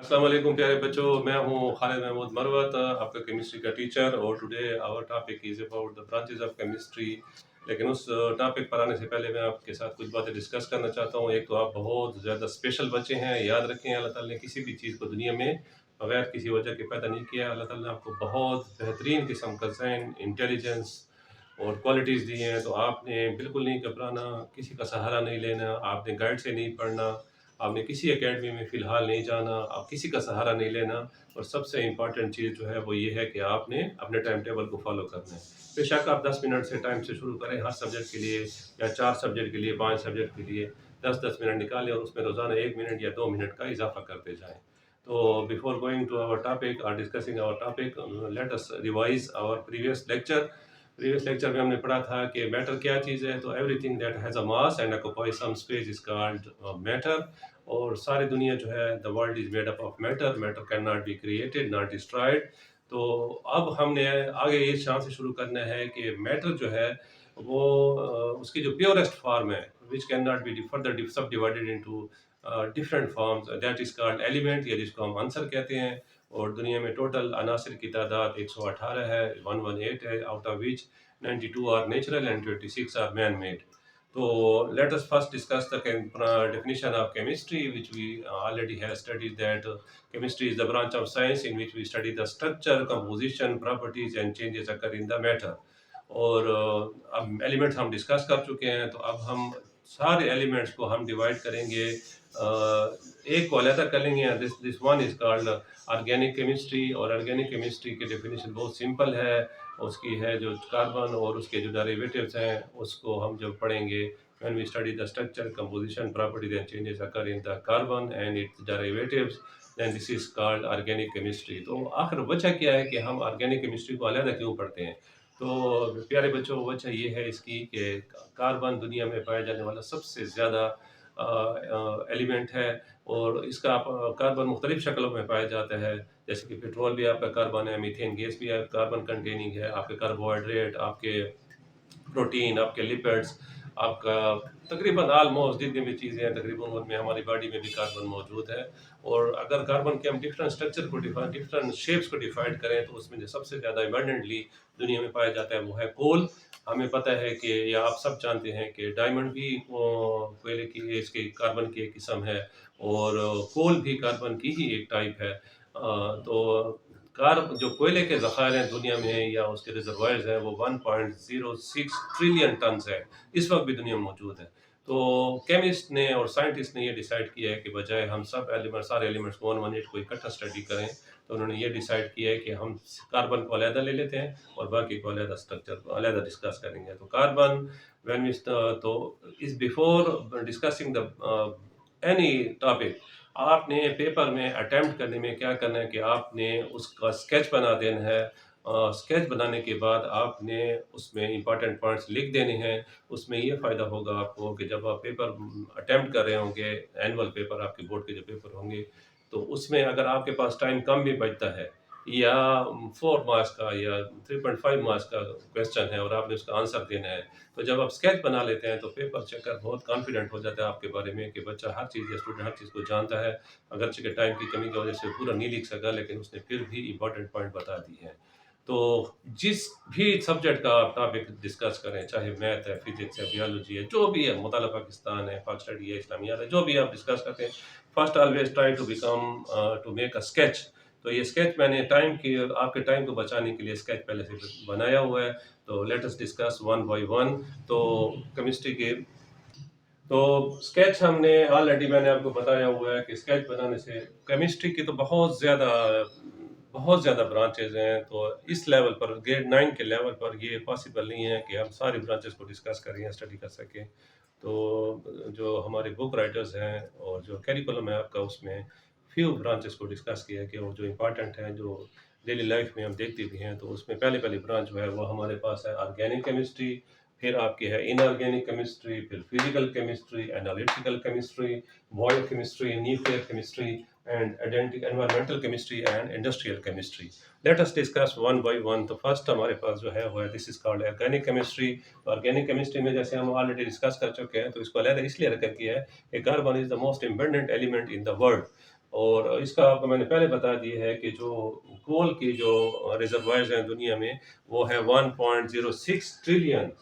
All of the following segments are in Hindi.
अस्सलाम वालेकुम प्यारे बच्चों, मैं हूँ खालिद महमूद मरवत, आपका केमिस्ट्री का टीचर। और today our topic is about the branches of chemistry. लेकिन उस टॉपिक पर आने से पहले मैं आपके साथ कुछ बातें डिस्कस करना चाहता हूँ। एक तो आप बहुत ज़्यादा स्पेशल बच्चे हैं। याद रखें, अल्लाह ताला ने किसी भी चीज़ को दुनिया में बगैर किसी वजह के पैदा नहीं किया। अल्लाह ताला ने आपको बहुत बेहतरीन किस्म का ज़हन, इंटेलिजेंस और क्वालिटीज़ दी हैं। तो आपने बिल्कुल नहीं घबराना, किसी का सहारा नहीं लेना, आपने गाइड से नहीं पढ़ना, आपने किसी एकेडमी में फ़िलहाल नहीं जाना, आप किसी का सहारा नहीं लेना। और सबसे इम्पॉर्टेंट चीज़ जो है वो ये है कि आपने अपने टाइम टेबल को फ़ॉलो करना है। बेशक आप 10 मिनट से टाइम से शुरू करें हर सब्जेक्ट के लिए, या 4 सब्जेक्ट के लिए, 5 सब्जेक्ट के लिए 10-10 मिनट निकालें और उसमें रोज़ाना 1 मिनट या 2 मिनट का इज़ाफ़ा करते जाएँ। तो before going to our topic और discussing our topic, let us revise our previous lecture में हमने पढ़ा था कि मैटर क्या चीज़ है। तो everything that has a mass and occupies some space is called matter. और सारी दुनिया जो है, the world is made up of matter, matter can not be created not destroyed. तो अब हमने आगे इस शान से शुरू करना है कि मैटर जो है वो उसकी जो प्योरेस्ट फॉर्म है, which can not be further sub divided into different forms, that is called element, या जिसको हम आंसर कहते हैं। और दुनिया में टोटल अनासिर की तादाद 118 है, 118 है, out of which 92 are natural and 26 are man made. तो let us first discuss the definition of chemistry, which we already have studied, that chemistry is the branch of science in which we study the structure, composition, properties and changes occur in the matter. और अब एलिमेंट्स हम डिस्कस कर चुके हैं, तो अब हम सारे एलिमेंट्स को हम डिवाइड करेंगे, एक को अलग कर लेंगे। This one is called organic chemistry. और ऑर्गेनिक केमिस्ट्री की डेफिनेशन बहुत सिंपल है। उसकी है जो कार्बन और उसके जो डेरिवेटिव्स हैं उसको हम जब पढ़ेंगे, when we study the structure, composition, properties and changes occur in the carbon and its derivatives, then this is called organic chemistry। तो आखिर वजह क्या है कि हम ऑर्गेनिक केमिस्ट्री को अलग क्यों पढ़ते हैं? तो प्यारे बच्चों, वजह ये है इसकी कि कार्बन दुनिया में पाया जाने वाला सबसे ज़्यादा एलिमेंट है। और इसका कार्बन मुख्तलिफ शक्लों में पाया जाता है। जैसे कि पेट्रोल भी आपका कार्बन है, मीथेन गैस भी कार्बन कंटेनिंग है, आपके कार्बोहाइड्रेट, आपके प्रोटीन, आपके लिपिड्स, आपका तकरीबन ऑलमोस्ट जितनी भी चीज़ें हैं तकरीबन उनमें हमारी बॉडी में भी कार्बन मौजूद है। और अगर कार्बन के हम डिफरेंट स्ट्रक्चर को डिफरेंट शेप्स को डिफाइंड करें, तो उसमें जो सबसे ज़्यादा अबंडेंटली दुनिया में पाया जाता है वो है कोल। हमें पता है कि, या आप सब जानते हैं कि डायमंड भी कोयले की, इसके कार्बन की एक किस्म है। और कोल भी कार्बन की ही एक टाइप है। तो जो कोयले के ज़खायर हैं दुनिया में, या उसके रिजर्वायर्स हैं, वो 1.06 ट्रिलियन टन है, इस वक्त भी दुनिया में मौजूद है। तो केमिस्ट ने और साइंटिस्ट ने ये डिसाइड किया है कि बजाय हम सारे एलिमेंट्स को 118 को इकट्ठा स्टडी करें, तो उन्होंने ये डिसाइड किया है कि हम कार्बन को अलहदा ले लेते हैं और बाकी को अलहदा स्ट्रक्चर को अलहदा डिस्कस करेंगे। तो कार्बन व्हेन वी तो is before discussing the any topic, आपने पेपर में अटेम्प्ट करने में क्या करना है कि आपने उसका स्केच बना देना है। स्केच बनाने के बाद आपने उसमें इंपॉर्टेंट पॉइंट्स लिख देने हैं। उसमें ये फ़ायदा होगा आपको कि जब आप पेपर अटेम्प्ट कर रहे होंगे, एनुअल पेपर आपके बोर्ड के जो पेपर होंगे, तो उसमें अगर आपके पास टाइम कम भी बचता है, या 4 मार्क्स का या 3.5 मार्क्स का क्वेश्चन है और आपने उसका आंसर देना है, तो जब आप स्केच बना लेते हैं तो पेपर चेकर बहुत कॉन्फिडेंट हो जाता है आपके बारे में कि बच्चा हर चीज़ या स्टूडेंट हर चीज़ को जानता है। अगरचे के टाइम की कमी की वजह से पूरा नहीं लिख सका, लेकिन उसने फिर भी इंपॉर्टेंट पॉइंट बता दी है। तो जिस भी सब्जेक्ट का आप टॉपिक डिस्कस करें, चाहे मैथ है, फिजिक्स है, बायोलॉजी है, जो भी है, मुताला पाकिस्तान है, पाक स्टडी है, इस्लामियात है, जो भी आप डिस्कस करते हैं, first always try to become to make a sketch. तो ये स्केच मैंने आपके टाइम को बचाने के लिए स्केच पहले से बनाया हुआ है। तो let us discuss one by one. तो केमिस्ट्री के तो स्केच हमने ऑलरेडी मैंने आपको बताया हुआ है कि स्केच बनाने से केमिस्ट्री की तो बहुत ज़्यादा ब्रांचेज हैं। तो इस लेवल पर, ग्रेड 9 के लेवल पर, ये पॉसिबल नहीं है कि हम सारी ब्रांचेस को डिस्कस करें या स्टडी कर सकें। तो जो हमारे बुक राइटर्स हैं और जो कैरिकुलम है आपका, उसमें फ्यू ब्रांचेस को डिस्कस किया है कि वो जो इम्पोर्टेंट हैं, जो डेली लाइफ में हम देखते भी हैं। तो उसमें पहली ब्रांच जो है वो हमारे पास है ऑर्गेनिक केमिस्ट्री, फिर आपकी है इनऑर्गेनिक केमिस्ट्री, फिर physical chemistry, analytical chemistry, boil chemistry, nuclear chemistry and environmental chemistry and industrial chemistry. Let us discuss one by one. तो फर्स्ट हमारे पास जो है वो है, this is called organic chemistry. Organic chemistry में जैसे हम ऑलरेडी डिस्कस कर चुके हैं, तो इसको अलग इसलिए रखा गया है कि carbon is the most important element in the world. और इसका आपको मैंने पहले बता दिया है कि जो कोल की जो रिजर्वायर्स हैं दुनिया में, वो है 1.06 ट्रिलियन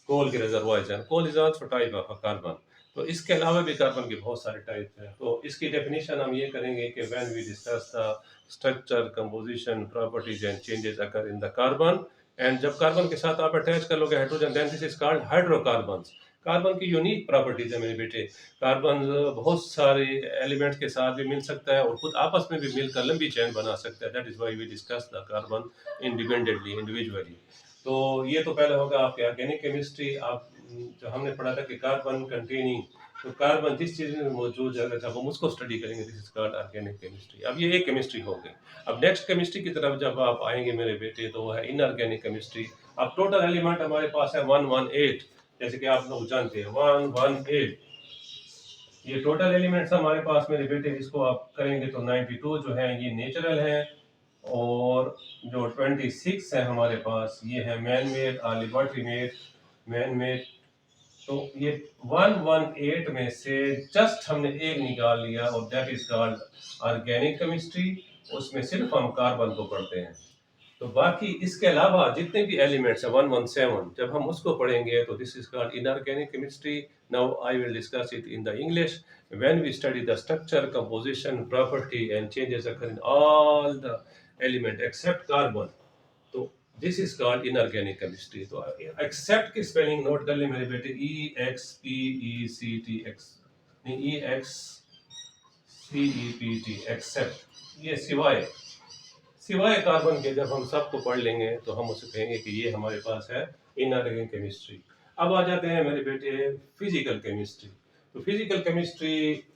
कोल के रिजर्वायर्स हैं। Coal is also type of carbon. तो इसके अलावा भी कार्बन के बहुत सारे टाइप हैं। तो इसकी डेफिनेशन हम ये करेंगे कि when we discuss the structure, composition, properties and changes occur in the carbon, and जब कार्बन के साथ आप अटैच कर लोगे hydrogen, then this is called hydrocarbons. Carbon की यूनिक प्रॉपर्टीज है मेरे बेटे। कार्बन बहुत सारे एलिमेंट्स के साथ भी मिल सकता है और खुद आपस में भी मिलकर लंबी चेन बना सकता है। That is why we discuss the carbon independently, individually. तो ये तो पहले होगा आपके ऑर्गेनिक केमिस्ट्री। आप जो हमने पढ़ा था कि कार्बन कंटेनिंग, तो कार्बन जिस चीज़ में मौजूद है जब हम उसको स्टडी करेंगे, this is called organic chemistry. अब ये एक केमिस्ट्री हो गई। अब नेक्स्ट केमिस्ट्री की तरफ जब आप आएंगे मेरे बेटे, तो वो है इनऑर्गेनिक केमिस्ट्री। अब टोटल एलिमेंट हमारे पास है 118, जैसे कि आप लोग जानते हैं 118। ये टोटल एलिमेंट्स हमारे पास मेरे बेटे, इसको आप करेंगे तो 92 जो है ये नेचुरल है, और जो 26 है हमारे पास ये है मैन मेड और लिबर्टी मेड, मैन मेड। तो ये 118 में से जस्ट हमने एक निकाल लिया, और that is called organic chemistry. उसमें सिर्फ हम कार्बन को पढ़ते हैं। तो बाकी इसके अलावा जितने भी एलिमेंट्स हैं 117, जब हम उसको पढ़ेंगे तो this is called inorganic chemistry. Now I will discuss it in the English. When we study the structure, composition, property and changes occur in all the element except carbon, तो this is called inorganic chemistry. तो एक्सेप्ट की स्पेलिंग नोट कर ले मेरे बेटे, EXPECT, नहीं EXCEPT, एक्सेप्ट। ये सिवाय, सिवाय कार्बन के जब हम सबको पढ़ लेंगे तो हम उसे कहेंगे कि ये हमारे पास है इनऑर्गेनिक केमिस्ट्री। अब आ जाते हैं मेरे बेटे फिजिकल केमिस्ट्री। तो फिजिकल केमिस्ट्री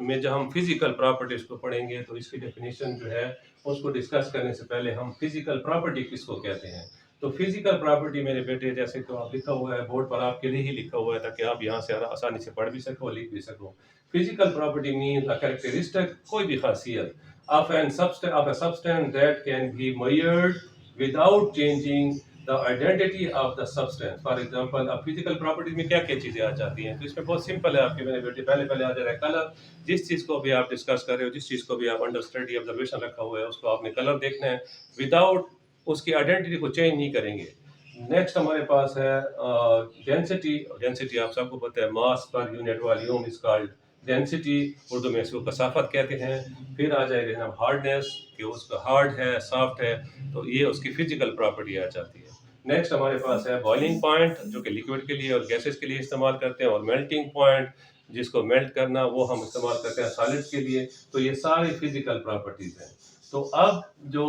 में जब हम फिजिकल प्रॉपर्टीज को पढ़ेंगे तो इसकी डेफिनेशन जो है उसको डिस्कस करने से पहले हम फिजिकल प्रॉपर्टी किसको कहते हैं। तो फिजिकल प्रॉपर्टी मेरे बेटे, जैसे तो आप लिखा हुआ है बोर्ड पर, आपके लिए ही लिखा हुआ है ताकि आप यहाँ से आसानी से पढ़ भी सको, लिख भी सको। Physical property mean a characteristic, कोई भी खासियत of a substance that can be measured without changing the identity of the substance. For example, अब physical properties में क्या क्या चीज़ें आ जाती हैं, तो इसमें बहुत सिंपल है आपके मेरे बेटे। पहले पहले आ जा रहा है कलर। जिस चीज़ को भी आप डिस्कस कर रहे हो, जिस चीज़ को भी आप अंडर स्टडी ऑब्जर्वेशन रखा हुआ है, उसको आपने कलर देखना है, विदाउट उसकी आइडेंटिटी को चेंज नहीं करेंगे। नेक्स्ट हमारे पास है डेंसिटी। डेंसिटी आप सबको पता है, mass per unit volume is called density, Urdu में इसको कसाफत कहते हैं। फिर आ जाएगा जनाब हार्डनेस, कि उसका हार्ड है, सॉफ्ट है, तो ये उसकी फिजिकल प्रॉपर्टी आ जाती है। नेक्स्ट हमारे पास है बॉइलिंग पॉइंट, जो कि लिक्विड के लिए और गैसेस के लिए इस्तेमाल करते हैं, और मेल्टिंग पॉइंट, जिसको मेल्ट करना, वो हम इस्तेमाल करते हैं सॉलिड्स के लिए। तो ये सारी फिजिकल प्रॉपर्टीज हैं। तो अब जो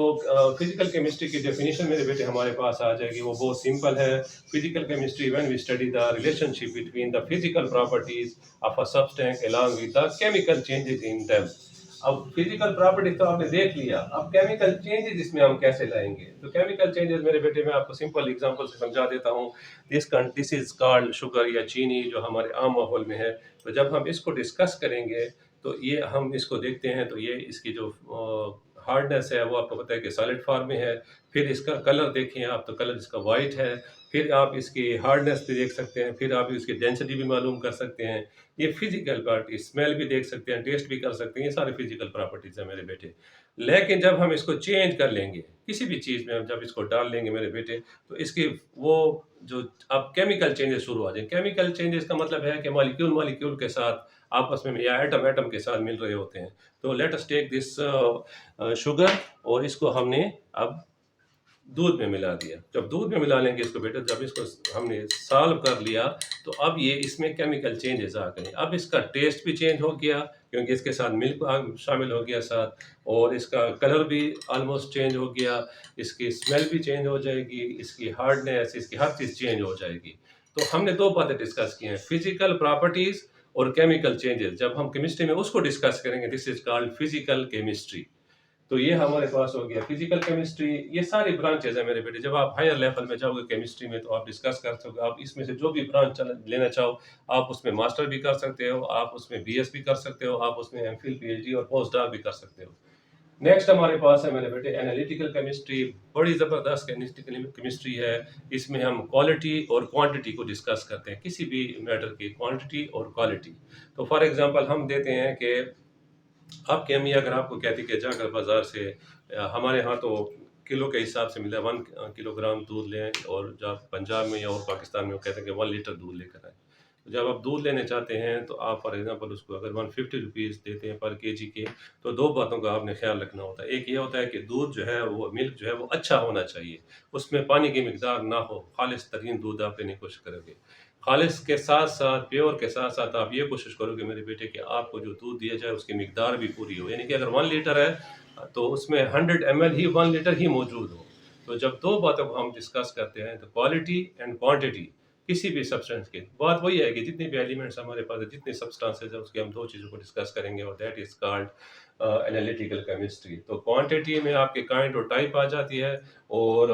फिजिकल केमिस्ट्री की डेफिनेशन मेरे बेटे हमारे पास आ जाएगी, वो बहुत सिंपल है। Physical chemistry, when we study the relationship between the physical properties of a substance along with the chemical changes in them. अब फिजिकल प्रॉपर्टीज तो आपने देख लिया, अब केमिकल चेंजेस इसमें हम कैसे लाएंगे। तो केमिकल चेंजेस मेरे बेटे मैं आपको सिंपल एग्जांपल से समझा देता हूँ। दिस इज कॉल्ड शुगर या चीनी, जो हमारे आम माहौल में है। तो जब हम इसको डिस्कस करेंगे तो ये हम इसको देखते हैं, तो ये इसकी जो हार्डनेस है वो आपको पता है कि सॉलिड फॉर्म में है। फिर इसका कलर देखें आप, तो कलर इसका वाइट है। फिर आप इसकी हार्डनेस भी देख सकते हैं, फिर आप इसकी डेंसिटी भी मालूम कर सकते हैं। ये फिजिकल प्रॉपर्टी, स्मेल भी देख सकते हैं, टेस्ट भी कर सकते हैं, ये सारे फिजिकल प्रॉपर्टीज हैं मेरे बेटे। लेकिन जब हम इसको चेंज कर लेंगे, किसी भी चीज़ में हम जब इसको डाल लेंगे मेरे बेटे, तो इसकी वो जो अब केमिकल चेंजेस शुरू आ जाए। केमिकल चेंजेस का मतलब है कि मॉलिक्यूल मॉलिक्यूल के साथ आपस में, या एटम एटम के साथ मिल रहे होते हैं। तो let us take this sugar, और इसको हमने अब दूध में मिला दिया। जब दूध में मिला लेंगे इसको बेटा, जब इसको हमने सॉल्व कर लिया, तो अब ये इसमें केमिकल चेंजेस आ गए। अब इसका टेस्ट भी चेंज हो गया, क्योंकि इसके साथ मिल्क शामिल हो गया साथ, और इसका कलर भी ऑलमोस्ट चेंज हो गया, इसकी स्मेल भी चेंज हो जाएगी, इसकी हार्डनेस, इसकी हर चीज़ चेंज हो जाएगी। तो हमने दो बातें डिस्कस की हैं, फिजिकल प्रॉपर्टीज़ और केमिकल चेंजेस। जब हम केमिस्ट्री में उसको डिस्कस करेंगे, this is called physical chemistry. तो ये हमारे पास हो गया फिजिकल केमिस्ट्री। ये सारी ब्रांचेज है मेरे बेटे। जब आप हायर लेवल में जाओगे केमिस्ट्री में, तो आप डिस्कस कर सकते हो, आप इसमें से जो भी ब्रांच लेना चाहो, आप उसमें मास्टर भी कर सकते हो, आप उसमें बीएस भी कर सकते हो, आप उसमें एमफिल, पीएचडी और पोस्ट डॉक भी कर सकते हो। नेक्स्ट हमारे पास है मेरे बेटे एनालिटिकल केमिस्ट्री। बड़ी ज़बरदस्त केमिस्ट्री है। इसमें हम क्वालिटी और क्वांटिटी को डिस्कस करते हैं, किसी भी मैटर की क्वांटिटी और क्वालिटी। तो फॉर एग्जांपल हम देते हैं कि आपकी अम्मी अगर आपको कहती कि जाकर बाज़ार से हमारे यहाँ तो किलो के हिसाब से मिला 1 किलोग्राम दूध लें, और जब पंजाब में या और पाकिस्तान में वो कहते हैं कि 1 लीटर दूध लेकर आएँ। तो जब आप दूध लेने चाहते हैं तो आप फॉर एग्ज़ाम्पल उसको अगर 150 रुपीज़ देते हैं पर केजी के, तो 2 बातों का आपने ख़्याल रखना होता है। एक ये होता है कि दूध जो है वो मिल्क जो है वो अच्छा होना चाहिए, उसमें पानी की मिकदार ना हो, ख़ालिस तरीन दूध आप लेने की कोशिश करोगे। ख़ालिस के साथ-साथ, प्योर के साथ-साथ आप ये कोशिश करोगे मेरे बेटे कि आपको जो दूध दिया जाए उसकी मिकदार भी पूरी हो। यानी कि अगर 1 लीटर है तो उसमें 100 एमएल ही 1 लीटर ही मौजूद हो। तो जब 2 बातों को हम डिस्कस करते हैं तो क्वालिटी एंड क्वांटिटी किसी भी सब्सटेंस की बात वही है कि जितने भी एलिमेंट्स हमारे पास है, जितने सब्सटेंसेस है, उसकी हम 2 चीज़ों को डिस्कस करेंगे और that is called analytical chemistry. तो क्वांटिटी में आपके काइंड और टाइप आ जाती है, और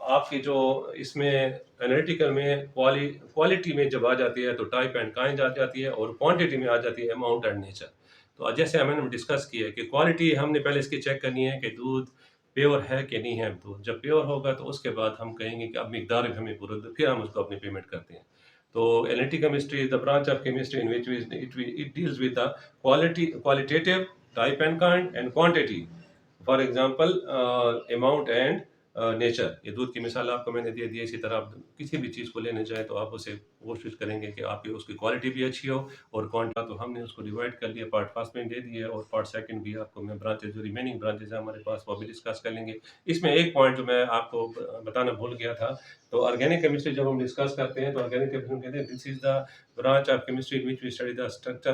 आपकी जो इसमें एनालिटिकल में क्वालिटी में जब आ जाती है तो टाइप एंड काइंड आ जाती है, और क्वांटिटी में आ जाती है अमाउंट एंड नेचर। तो जैसे मैंने डिस्कस किया है कि क्वालिटी हमने पहले इसकी चेक करनी है कि दूध प्योर है कि नहीं है। दूध जब प्योर होगा तो उसके बाद हम कहेंगे कि अब मिकदार भी हमें पूरा दो, फिर हम उसको अपनी पेमेंट करते हैं। तो analytical chemistry is the branch of chemistry in which it deals with the qualitative type and kind and quantity. For example amount and nature. ये दूध की मिसाल आपको मैंने दे दी है। इसी तरह आप किसी भी चीज़ को लेने जाए तो आप उसे कोशिश करेंगे कि आपकी उसकी क्वालिटी भी अच्छी हो, और क्वांटिटी तो हमने उसको डिवाइड कर लिया, पार्ट फर्स्ट में दे दिया है, और पार्ट सेकंड भी आपको मैं ब्रांचेज जो रिमेनिंग ब्रांचेज है हमारे पास वो भी डिस्कस कर लेंगे। इसमें एक पॉइंट जो मैं आपको बताना भूल गया था। तो ऑर्गेनिक केमिस्ट्री जब हम डिस्कस करते हैं तो ऑर्गेनिक केमिस्ट्री कहते हैं this is the branch of chemistry in which we study the structure,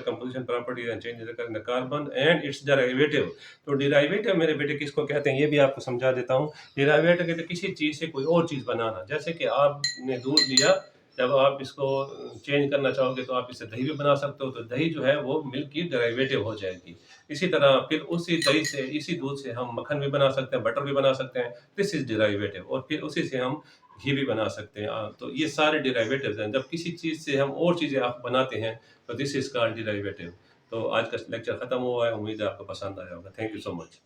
composition, properties and changes occur in the carbon and its derivative। तो डिराइवेटिव मेरे बेटे किसको कहते हैं ये भी आपको समझा देता हूँ। डिराइवेटिव कहते हैं किसी चीज़ से कोई और चीज़ बनाना। जैसे कि आपने दूध लिया, जब आप इसको चेंज करना चाहोगे तो आप इससे दही भी बना सकते हो, तो दही जो है वो मिल्क की डेरिवेटिव हो जाएगी। इसी तरह फिर उसी दही से, इसी दूध से हम मक्खन भी बना सकते हैं, बटर भी बना सकते हैं, दिस इज डेरिवेटिव। और फिर उसी से हम घी भी बना सकते हैं। तो ये सारे डेरिवेटिव्स हैं। जब किसी चीज़ से हम और चीज़ें आप बनाते हैं तो दिस इज कॉल्ड डेरिवेटिव। तो आज का लेक्चर खत्म हुआ है, उम्मीद है आपको पसंद आया होगा। Thank you so much.